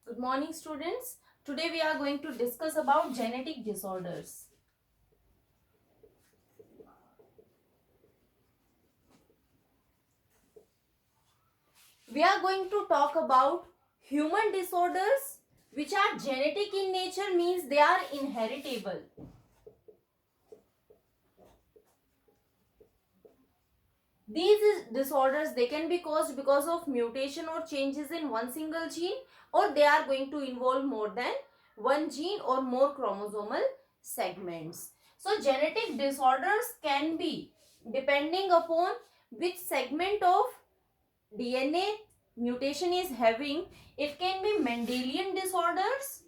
Good morning, students. Today we are going to discuss about genetic disorders. We are going to talk about human disorders which are genetic in nature, means they are inheritable. These disorders, they can be caused because of mutation or changes in one single gene, or they are going to involve more than one gene or more chromosomal segments. So genetic disorders can be depending upon which segment of DNA mutation is having. It can be Mendelian disorders.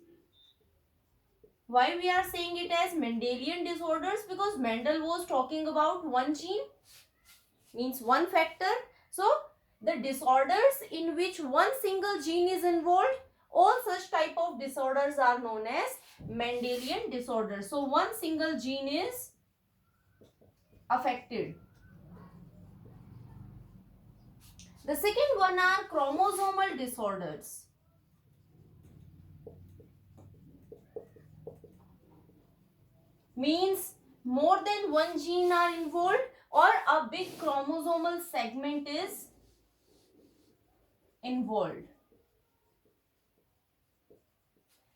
Why we are saying it as Mendelian disorders? Because Mendel was talking about one gene, means one factor. So the disorders in which one single gene is involved, all such type of disorders are known as Mendelian disorders. So one single gene is affected. The second one are chromosomal disorders. Means more than one gene are involved or a big chromosomal segment is involved.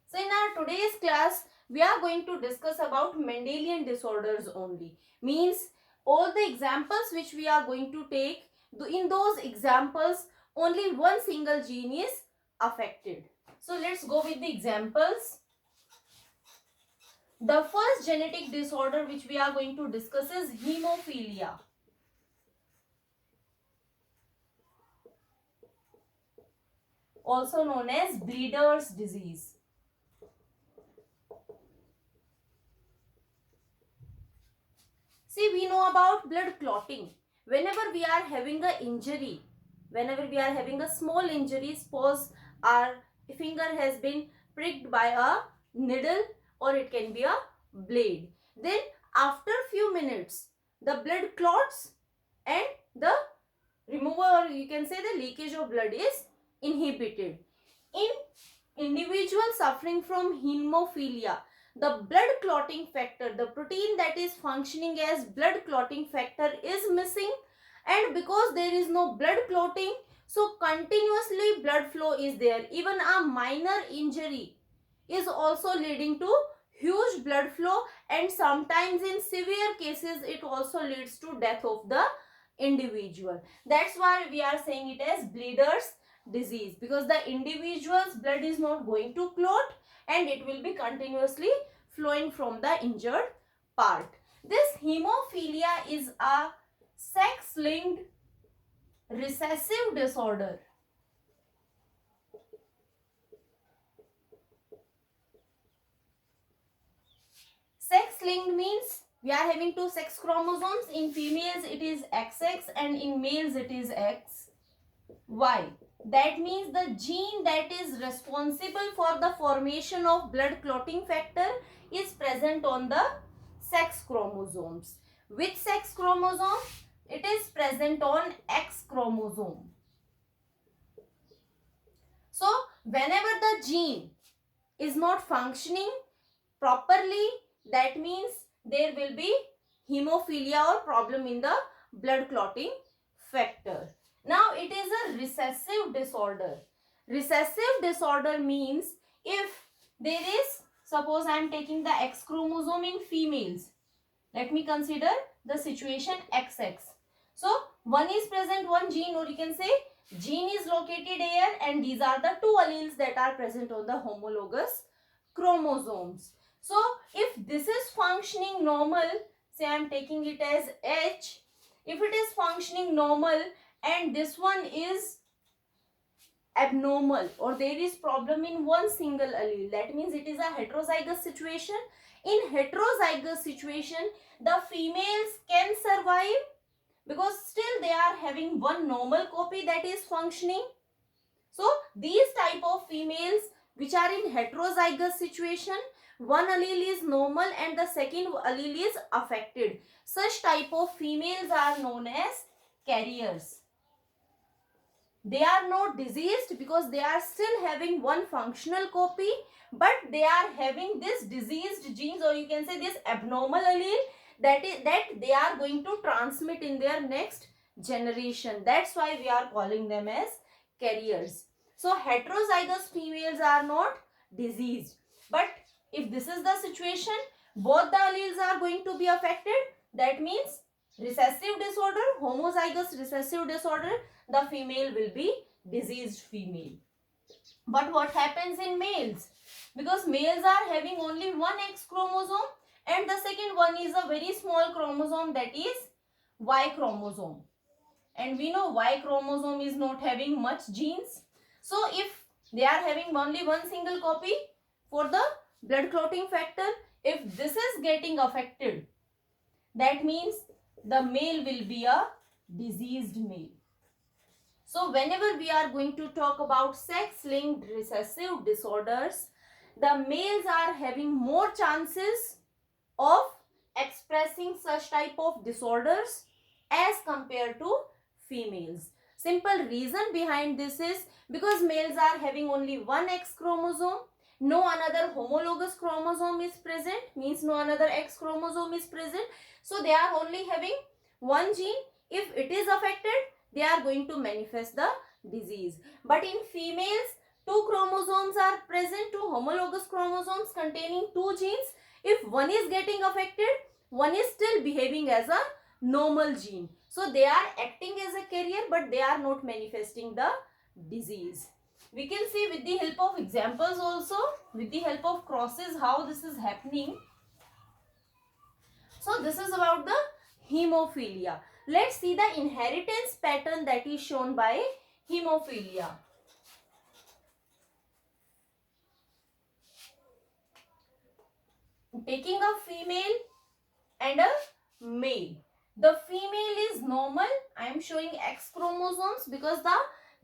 So in our today's class, we are going to discuss about Mendelian disorders only. Means all the examples which we are going to take, in those examples, only one single gene is affected. So let's go with the examples. The first genetic disorder which we are going to discuss is hemophilia. Also known as bleeder's disease. See, we know about blood clotting. Whenever we are having a injury, whenever we are having a small injury, suppose our finger has been pricked by a needle or it can be a blade. Then after few minutes, the blood clots and the removal, or you can say the leakage of blood is inhibited. In individuals suffering from hemophilia, the blood clotting factor, the protein that is functioning as blood clotting factor is missing, and because there is no blood clotting, so continuously blood flow is there. Even a minor injury is also leading to huge blood flow, and sometimes in severe cases it also leads to death of the individual. That's why we are saying it as bleeder's disease, because the individual's blood is not going to clot and it will be continuously flowing from the injured part. This hemophilia is a sex-linked recessive disorder. Sex-linked means we are having two sex chromosomes. In females it is XX and in males it is XY. That means the gene that is responsible for the formation of blood clotting factor is present on the sex chromosomes. Which sex chromosome? It is present on X chromosome. So whenever the gene is not functioning properly, that means there will be hemophilia or problem in the blood clotting factor. Now it is a recessive disorder. Recessive disorder means if there is, suppose I am taking the X chromosome in females. Let me consider the situation XX. So one is present, one gene, or you can say gene is located here, and these are the two alleles that are present on the homologous chromosomes. So if this is functioning normal, say I am taking it as H, if it is functioning normal and this one is abnormal or there is problem in one single allele, that means it is a heterozygous situation. In heterozygous situation, the females can survive because still they are having one normal copy that is functioning. So these type of females which are in heterozygous situation, one allele is normal and the second allele is affected. Such type of females are known as carriers. they are not diseased because they are still having one functional copy, but they are having this diseased genes, or you can say this abnormal allele, that they are going to transmit in their next generation. That's why we are calling them as carriers. So heterozygous females are not diseased, but if this is the situation, both the alleles are going to be affected. That means recessive disorder, homozygous recessive disorder, the female will be diseased female. But what happens in males? Because males are having only one X chromosome, and the second one is a very small chromosome, that is Y chromosome. And we know Y chromosome is not having much genes. So if they are having only one single copy for the blood clotting factor, if this is getting affected, that means the male will be a diseased male. So whenever we are going to talk about sex-linked recessive disorders, the males are having more chances of expressing such type of disorders as compared to females. Simple reason behind this is because males are having only one X chromosome, no another homologous chromosome is present, means no another X chromosome is present. So they are only having one gene. If it is affected, they are going to manifest the disease. But in females, two chromosomes are present, two homologous chromosomes containing two genes. If one is getting affected, one is still behaving as a normal gene. So they are acting as a carrier, but they are not manifesting the disease. We can see with the help of examples also, with the help of crosses, how this is happening. So this is about the hemophilia. Let's see the inheritance pattern that is shown by hemophilia. Taking a female and a male. The female is normal. I am showing X chromosomes because the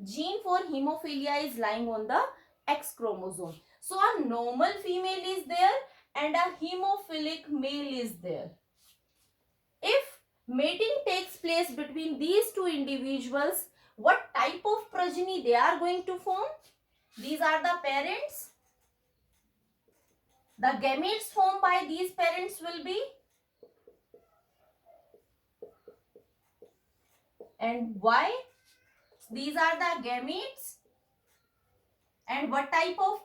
gene for hemophilia is lying on the X chromosome. So a normal female is there and a hemophilic male is there. If mating takes place between these two individuals, what type of progeny they are going to form? These are the parents. The gametes formed by these parents will be, and why? These are the gametes, and what type of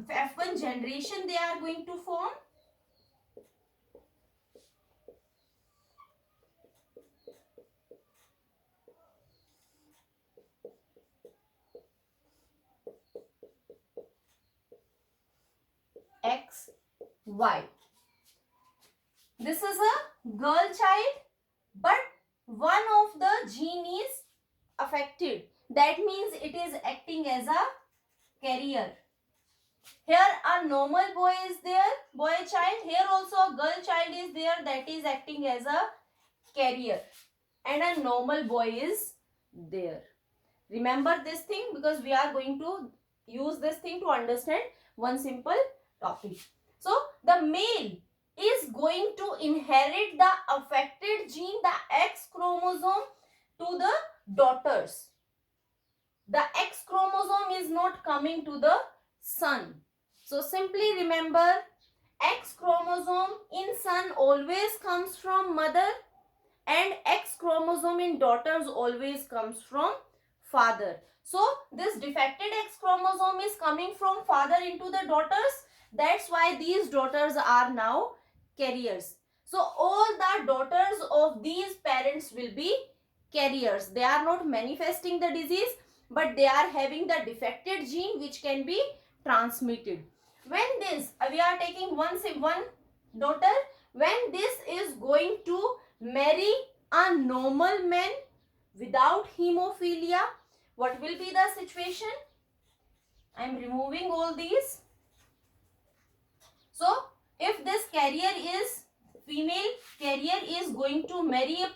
F1 generation they are going to form? X, Y. This is a girl child, but one of the gene is affected. That means it is acting as a carrier. Here a normal boy is there, boy child. Here also a girl child is there, that is acting as a carrier. And a normal boy is there. Remember this thing because we are going to use this thing to understand one simple topic. So the male is going to inherit the affected gene, the X chromosome, to the daughters. The X chromosome is not coming to the son. So simply remember, X chromosome in son always comes from mother and X chromosome in daughters always comes from father. So this defected X chromosome is coming from father into the daughters. That's why these daughters are now carriers. So all the daughters of these parents will be carriers. They are not manifesting the disease, but they are having the defected gene which can be transmitted. When this, we are taking one daughter, when this is going to marry a normal man without hemophilia, what will be the situation? I am removing all these. So if this carrier is female, carrier is going to marry a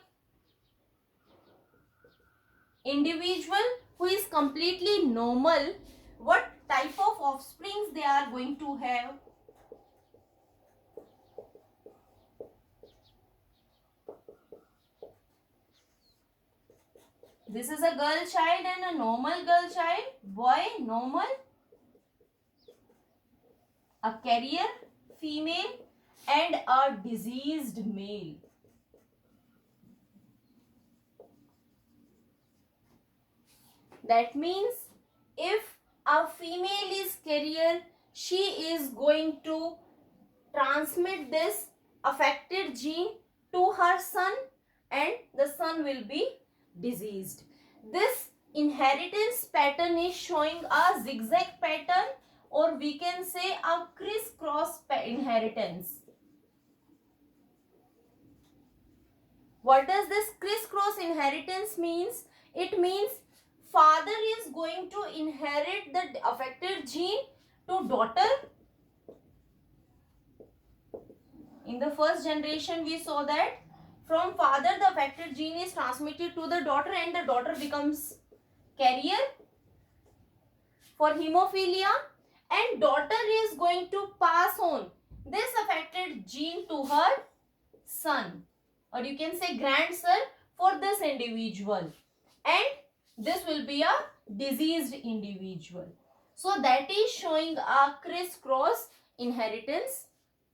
individual who is completely normal, what type of offsprings they are going to have? This is a girl child and a normal girl child. Boy, normal. A carrier, female, and a diseased male. That means if a female is carrier, she is going to transmit this affected gene to her son and the son will be diseased. This inheritance pattern is showing a zigzag pattern, or we can say a crisscross inheritance. What does this crisscross inheritance means? It means father is going to inherit the affected gene to daughter. In the first generation, we saw that from father the affected gene is transmitted to the daughter and the daughter becomes carrier for hemophilia, and daughter is going to pass on this affected gene to her son, or you can say grandson for this individual, and this will be a diseased individual. So that is showing a crisscross inheritance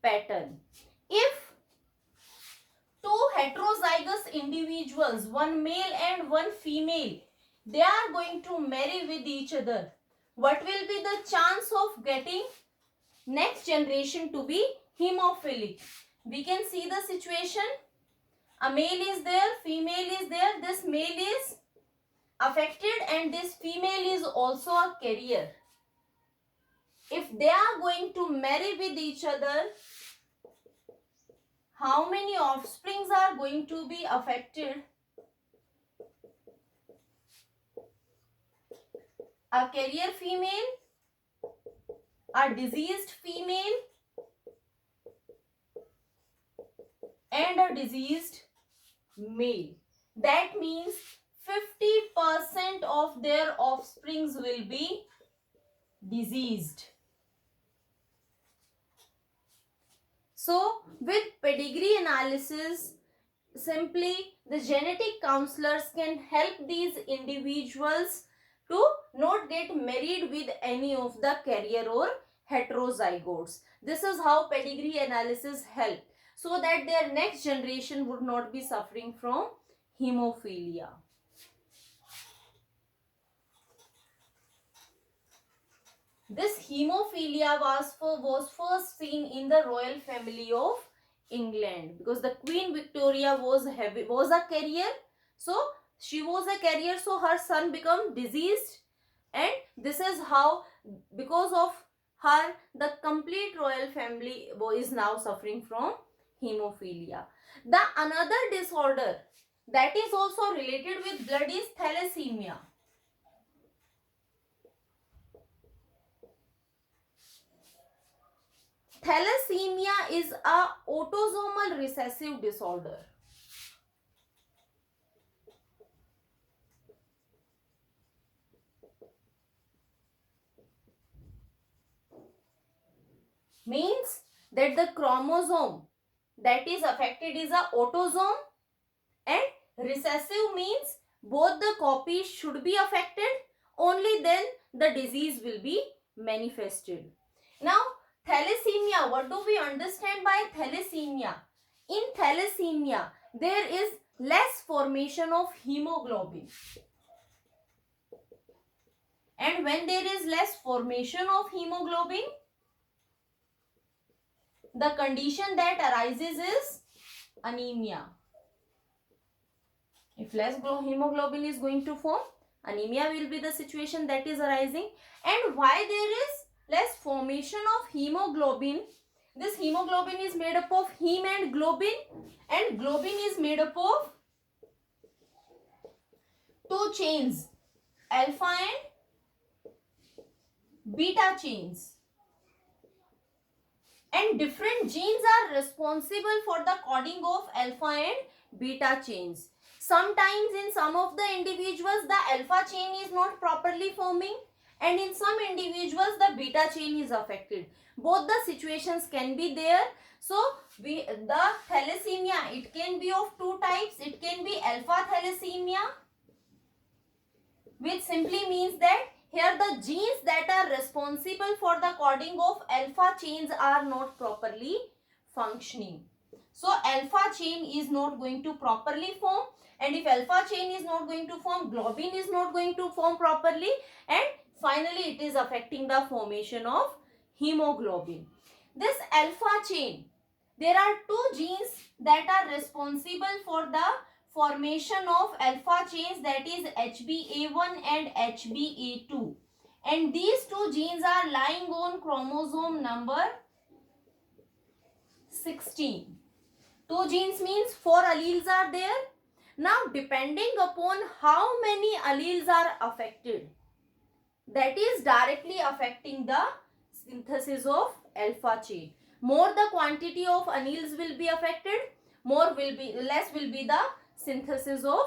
pattern. If two heterozygous individuals, one male and one female, they are going to marry with each other, what will be the chance of getting next generation to be hemophilic? We can see the situation. A male is there, female is there, this male is affected and this female is also a carrier. If they are going to marry with each other, how many offsprings are going to be affected? A carrier female, a diseased female, and a diseased male. That means 50% of their offsprings will be diseased. So, with pedigree analysis, simply the genetic counselors can help these individuals to not get married with any of the carrier or heterozygotes. This is how pedigree analysis help, so that their next generation would not be suffering from hemophilia. This hemophilia was first seen in the royal family of England, because the Queen Victoria was a carrier. So she was a carrier, so her son became diseased, and this is how, because of her, the complete royal family is now suffering from hemophilia. The another disorder that is also related with blood is thalassemia. Thalassemia is a autosomal recessive disorder. Means that the chromosome that is affected is a autosome, and recessive means both the copies should be affected, only then the disease will be manifested. Now, thalassemia, what do we understand by thalassemia? In thalassemia, there is less formation of hemoglobin. And when there is less formation of hemoglobin, the condition that arises is anemia. If less hemoglobin is going to form, anemia will be the situation that is arising. And why there is less formation of hemoglobin? This hemoglobin is made up of heme and globin is made up of two chains, alpha and beta chains. And different genes are responsible for the coding of alpha and beta chains. Sometimes in some of the individuals, the alpha chain is not properly forming, and in some individuals, the beta chain is affected. Both the situations can be there. So, the thalassemia, it can be of two types. It can be alpha thalassemia which simply means that here the genes that are responsible for the coding of alpha chains are not properly functioning. So alpha chain is not going to properly form, and if alpha chain is not going to form, globin is not going to form properly, and finally it is affecting the formation of hemoglobin. This alpha chain, there are two genes that are responsible for the formation of alpha chains, that is HbA1 and HbA2, and these two genes are lying on chromosome number 16. Two genes means 4 alleles are there. Now depending upon how many alleles are affected, that is directly affecting the synthesis of alpha chain. More the quantity of alleles will be affected, less will be the synthesis of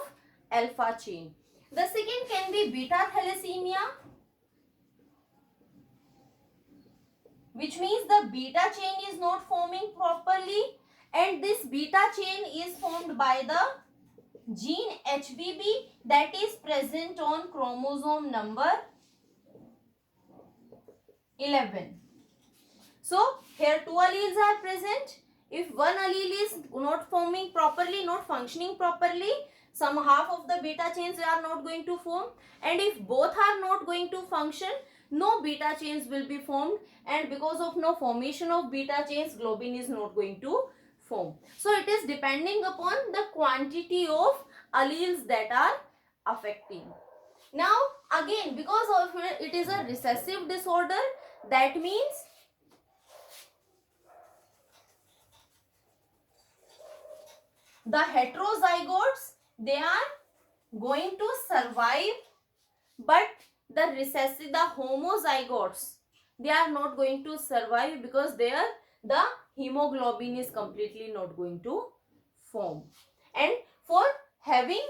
alpha chain. The second can be beta thalassemia, which means the beta chain is not forming properly, and this beta chain is formed by the gene HBB that is present on chromosome number 11. So here two alleles are present. If one allele is not forming properly, not functioning properly, some half of the beta chains are not going to form, and if both are not going to function, no beta chains will be formed, and because of no formation of beta chains, globin is not going to form. So it is depending upon the quantity of alleles that are affecting. Now again, because of it is a recessive disorder, that means the heterozygotes, they are going to survive, but the homozygotes, they are not going to survive, because there the hemoglobin is completely not going to form. And for having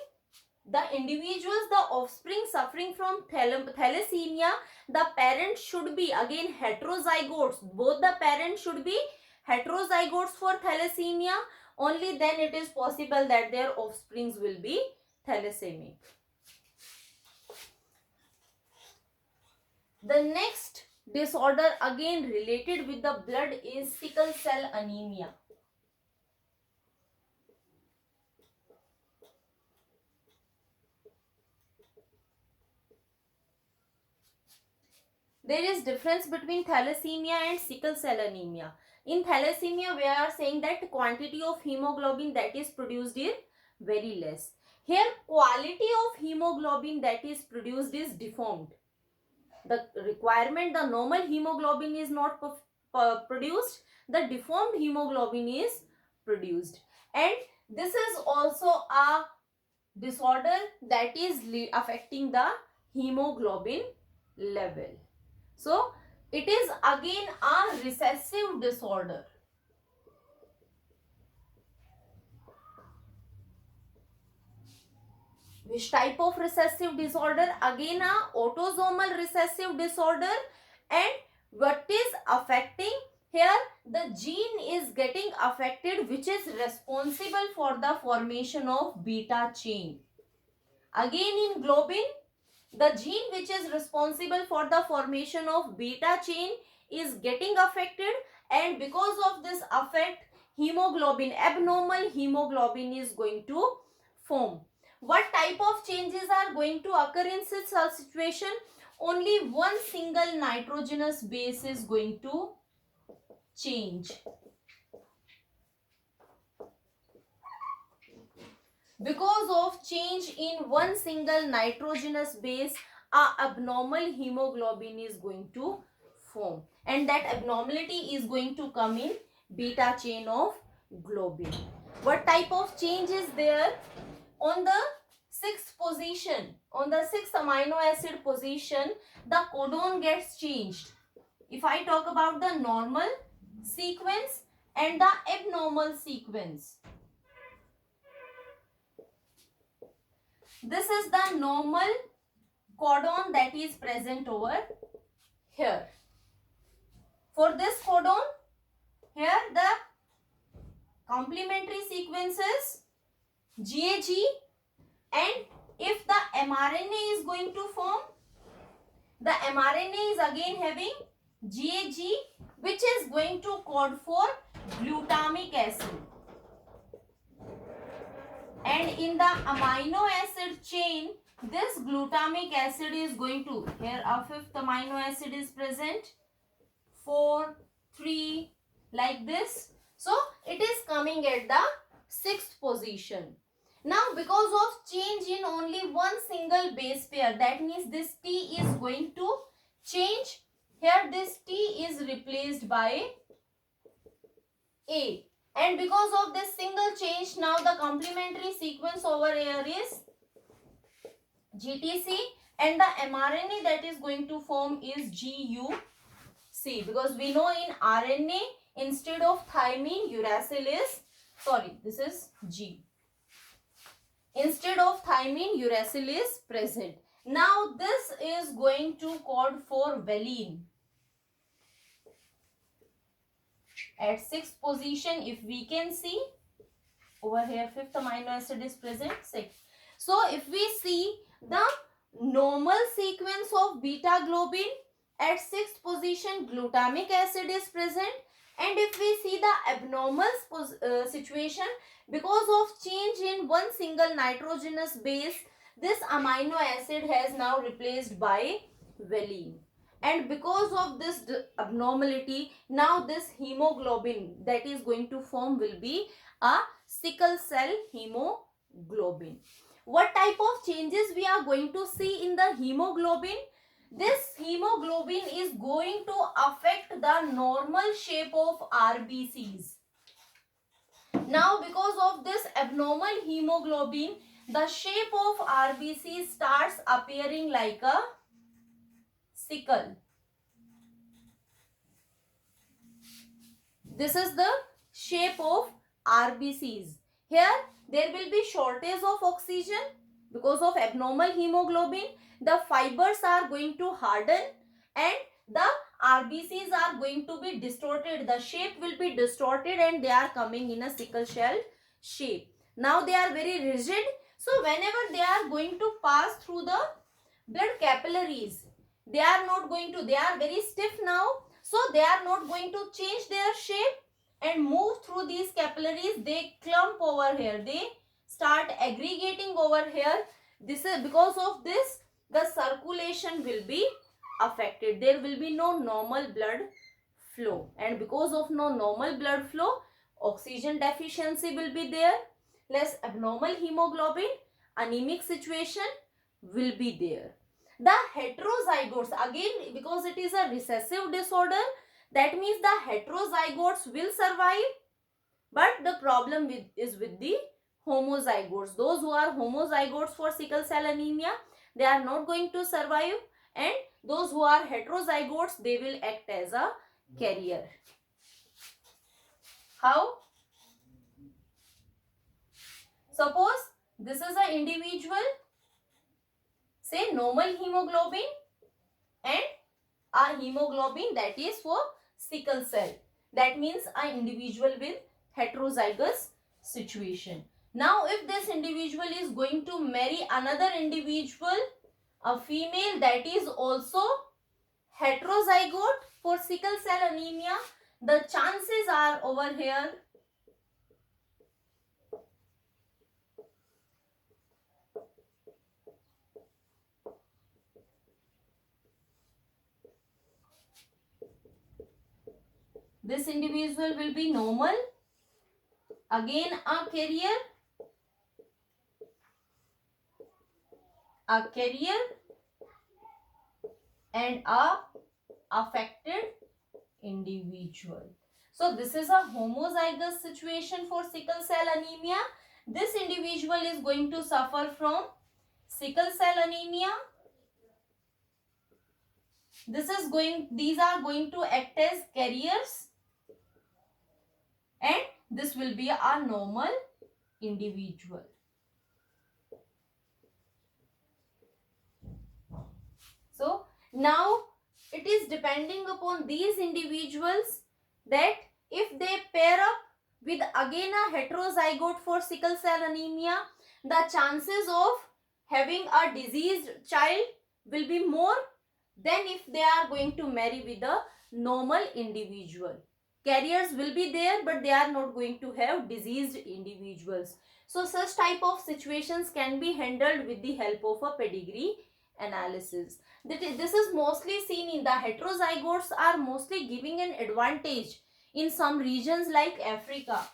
the individuals, the offspring suffering from thalassemia, the parents should be again heterozygotes. Both the parents should be heterozygotes for thalassemia. Only then it is possible that their offsprings will be thalassemia. The next disorder again related with the blood is sickle cell anemia. There is difference between thalassemia and sickle cell anemia. In thalassemia, we are saying that quantity of hemoglobin that is produced is very less. Here, quality of hemoglobin that is produced is deformed. The requirement, the normal hemoglobin is not produced, the deformed hemoglobin is produced. And this is also a disorder that is affecting the hemoglobin level. So it is again a recessive disorder. Which type of recessive disorder? Again a autosomal recessive disorder. And what is affecting here? The gene is getting affected which is responsible for the formation of beta chain. Again in globin, the gene which is responsible for the formation of beta chain is getting affected, and because of this effect, hemoglobin, abnormal hemoglobin is going to form. What type of changes are going to occur in such a situation? Only one single nitrogenous base is going to change. Because of change in one single nitrogenous base, a abnormal hemoglobin is going to form, and that abnormality is going to come in beta chain of globin. What type of change is there? On the 6th position, on the 6th amino acid position, the codon gets changed. If I talk about the normal sequence and the abnormal sequence, this is the normal codon that is present over here. For this codon, here the complementary sequences GAG and if the mRNA is going to form, the mRNA is again having GAG, which is going to code for glutamic acid. And in the amino acid chain, this glutamic acid is going to, here a fifth amino acid is present, 4, 3, like this. So it is coming at the 6th position. Now because of change in only one single base pair, that means this T is going to change. Here this T is replaced by A. And because of this single change, now the complementary sequence over here is GTC, and the mRNA that is going to form is GUC, because we know in RNA instead of thymine uracil is, sorry, this is G. Instead of thymine uracil is present. Now this is going to code for valine. At 6th position, if we can see, over here 5th amino acid is present, 6th. So if we see the normal sequence of beta globin, at 6th position glutamic acid is present, and if we see the abnormal situation, because of change in one single nitrogenous base, this amino acid has now replaced by valine. And because of this abnormality, now this hemoglobin that is going to form will be a sickle cell hemoglobin. What type of changes we are going to see in the hemoglobin? This hemoglobin is going to affect the normal shape of RBCs. Now because of this abnormal hemoglobin, the shape of RBC starts appearing like a sickle. This is the shape of RBCs. Here there will be shortage of oxygen because of abnormal hemoglobin. The fibers are going to harden and the RBCs are going to be distorted. The shape will be distorted and they are coming in a sickle cell shape. Now they are very rigid. So whenever they are going to pass through the blood capillaries, they are not going to, they are very stiff now. So they are not going to change their shape and move through these capillaries. They clump over here. They start aggregating over here. This is because of this, the circulation will be affected. There will be no normal blood flow. And because of no normal blood flow, oxygen deficiency will be there. Less abnormal hemoglobin, anemic situation will be there. The heterozygotes, again because it is a recessive disorder, that means the heterozygotes will survive, but the problem is with the homozygotes. Those who are homozygotes for sickle cell anemia, they are not going to survive, and those who are heterozygotes, they will act as a carrier. How? Suppose this is an individual, say normal hemoglobin, and a hemoglobin that is for sickle cell. That means an individual with heterozygous situation. Now if this individual is going to marry another individual, a female that is also heterozygote for sickle cell anemia, the chances are over here this individual will be normal, again a carrier and a affected individual. So this is a homozygous situation for sickle cell anemia. This individual is going to suffer from sickle cell anemia. These are going to act as carriers, and this will be a normal individual. So now it is depending upon these individuals that if they pair up with again a heterozygote for sickle cell anemia, the chances of having a diseased child will be more than if they are going to marry with a normal individual. Carriers will be there, but they are not going to have diseased individuals. So such type of situations can be handled with the help of a pedigree analysis. This is mostly seen in the heterozygotes are mostly giving an advantage in some regions like Africa.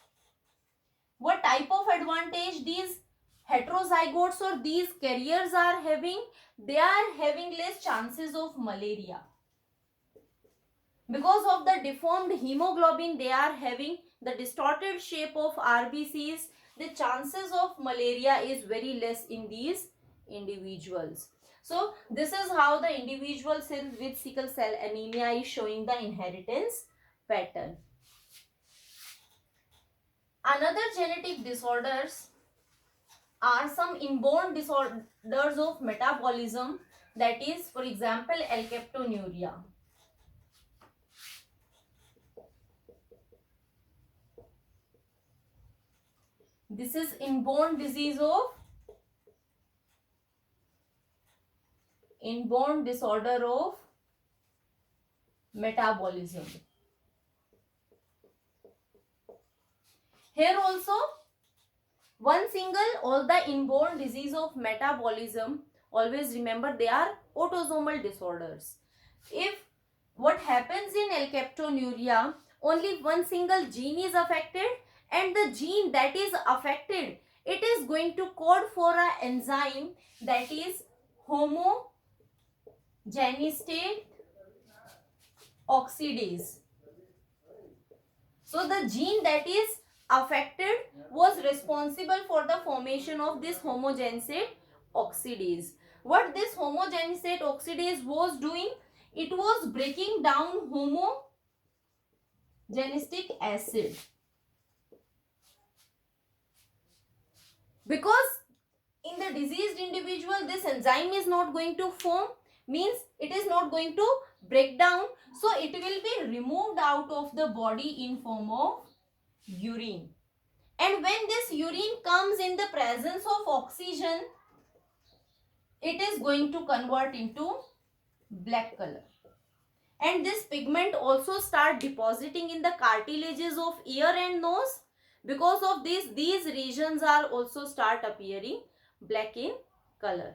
What type of advantage these heterozygotes or these carriers are having? They are having less chances of malaria. Because of the deformed hemoglobin they are having, the distorted shape of RBCs, the chances of malaria is very less in these individuals. So this is how the individual with sickle cell anemia is showing the inheritance pattern. Another genetic disorders are some inborn disorders of metabolism, that is, for example, alkaptonuria. This is inborn disorder of metabolism. Here also, one single, all the inborn disease of metabolism, always remember they are autosomal disorders. If what happens in alkaptonuria, only one single gene is affected, and the gene that is affected, it is going to code for an enzyme that is homogenistate oxidase. So the gene that is affected was responsible for the formation of this homogenistate oxidase. What this homogenistate oxidase was doing? It was breaking down homogenistic acid. Because in the diseased individual this enzyme is not going to form, means it is not going to break down, so it will be removed out of the body in form of urine. And when this urine comes in the presence of oxygen, it is going to convert into black color. And this pigment also start depositing in the cartilages of ear and nose. Because of this, these regions are also start appearing black in color.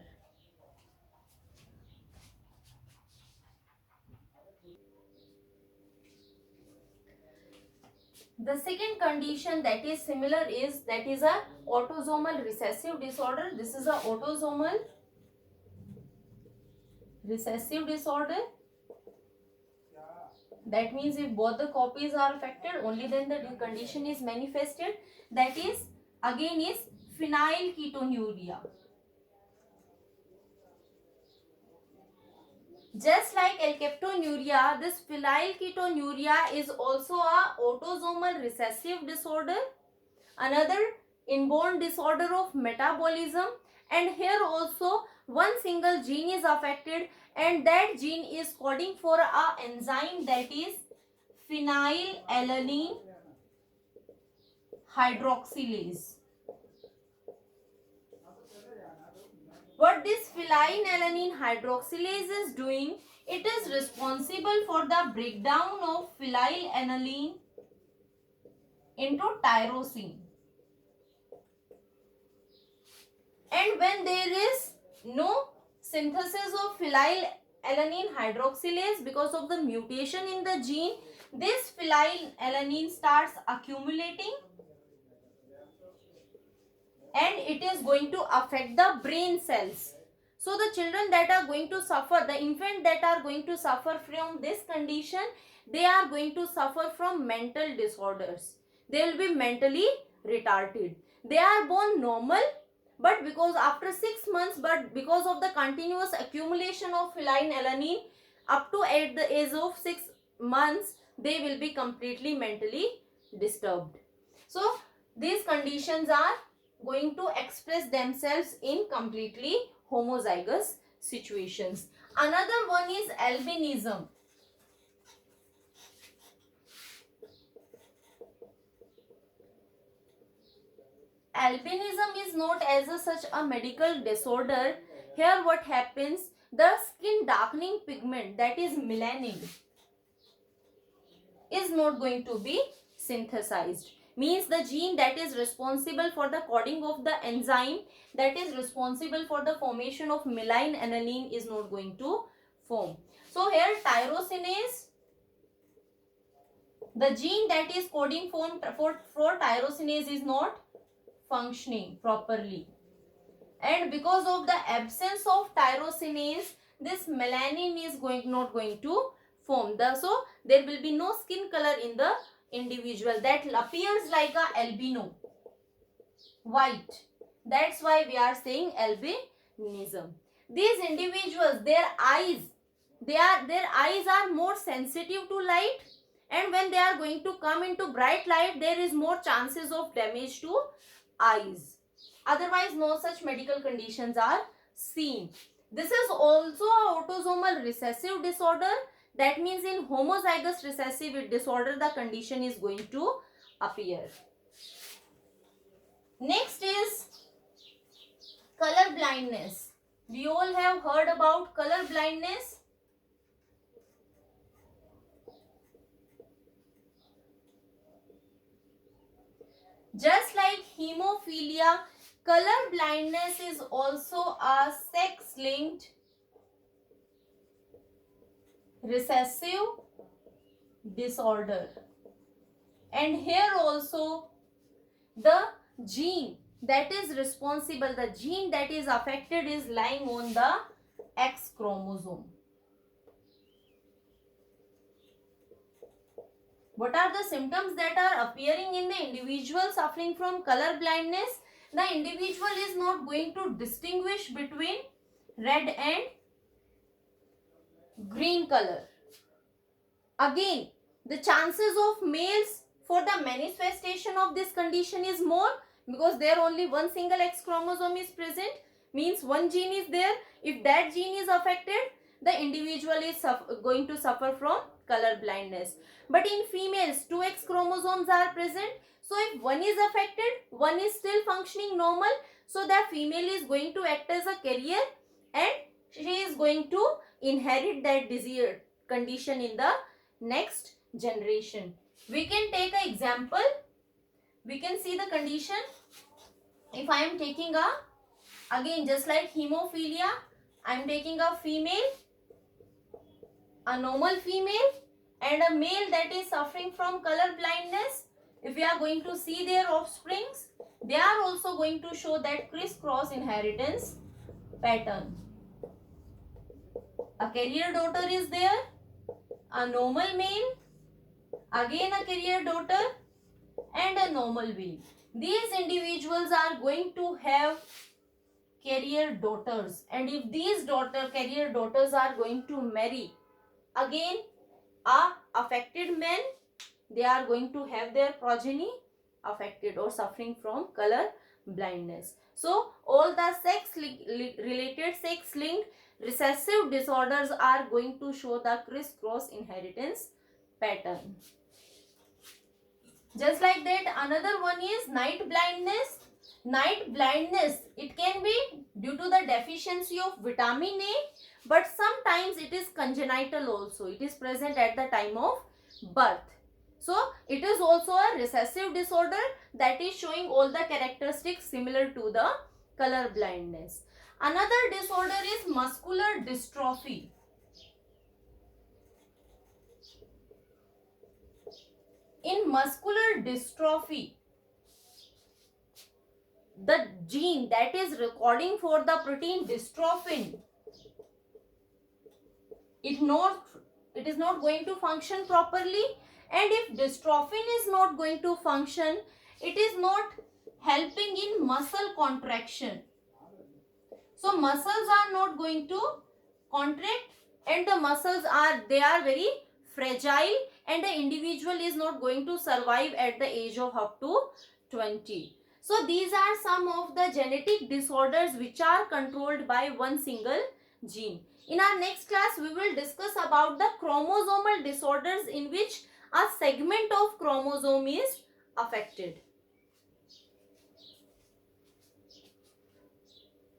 The second condition that is similar is that is a autosomal recessive disorder. This is a autosomal recessive disorder. That means if both the copies are affected, only then the condition is manifested. That is again is phenylketonuria. Just like alkaptonuria, this phenylketonuria is also a autosomal recessive disorder, another inborn disorder of metabolism, and here also one single gene is affected, and that gene is coding for a enzyme that is phenylalanine hydroxylase. What this phenylalanine hydroxylase is doing, it is responsible for the breakdown of phenylalanine into tyrosine. And when there is no synthesis of phenylalanine hydroxylase because of the mutation in the gene, this phenylalanine starts accumulating and it is going to affect the brain cells. So the children that are going to suffer, the infant that are going to suffer from this condition, they are going to suffer from mental disorders. They will be mentally retarded. They are born normal, but because after 6 months, but because of the continuous accumulation of phenylalanine up to at the age of 6 months, they will be completely mentally disturbed. So these conditions are going to express themselves in completely homozygous situations. Another one is albinism. albinism is not as such a medical disorder. Here what happens, the skin darkening pigment, that is melanin, is not going to be synthesized. Means the gene that is responsible for the coding of the enzyme that is responsible for the formation of melanin aniline is not going to form. So here tyrosinase, the gene that is coding for tyrosinase is not functioning properly, and because of the absence of tyrosinase, this melanin is not going to form. So there will be no skin color in the individual that appears like a albino, white. That's why we are saying albinism. These individuals, their eyes are more sensitive to light, and when they are going to come into bright light, there is more chances of damage to eyes. Otherwise, no such medical conditions are seen. This is also an autosomal recessive disorder. That means in homozygous recessive disorder, the condition is going to appear. Next is color blindness. We all have heard about color blindness. Just like hemophilia, color blindness is also a sex-linked recessive disorder, and here also the gene that is responsible, the gene that is affected is lying on the X chromosome. What are the symptoms that are appearing in the individual suffering from color blindness? The individual is not going to distinguish between red and green color. Again, the chances of males for the manifestation of this condition is more, because there only one single X chromosome is present, means one gene is there. If that gene is affected, the individual is going to suffer from color blindness. But in females, two X chromosomes are present. So if one is affected, one is still functioning normal. So the female is going to act as a carrier, and she is going to inherit that disease condition in the next generation. We can take an example. We can see the condition. If I am taking again just like hemophilia, I am taking a female, a normal female, and a male that is suffering from color blindness. If we are going to see their offsprings, they are also going to show that crisscross inheritance pattern. A carrier daughter is there, a normal male, again a carrier daughter, and a normal male. These individuals are going to have carrier daughters, and if these carrier daughters are going to marry again a affected man, they are going to have their progeny affected or suffering from color blindness. So all the related sex linked recessive disorders are going to show the crisscross inheritance pattern. Just like that, another one is night blindness. Night blindness, it can be due to the deficiency of vitamin A, but sometimes it is congenital also. It is present at the time of birth. So it is also a recessive disorder that is showing all the characteristics similar to the color blindness. Another disorder is muscular dystrophy. In muscular dystrophy, the gene that is recording for the protein dystrophin, it is not going to function properly, and if dystrophin is not going to function, it is not helping in muscle contraction. So muscles are not going to contract, and the muscles are very fragile, and the individual is not going to survive at the age of up to 20. So these are some of the genetic disorders which are controlled by one single gene. In our next class, we will discuss about the chromosomal disorders in which a segment of chromosome is affected.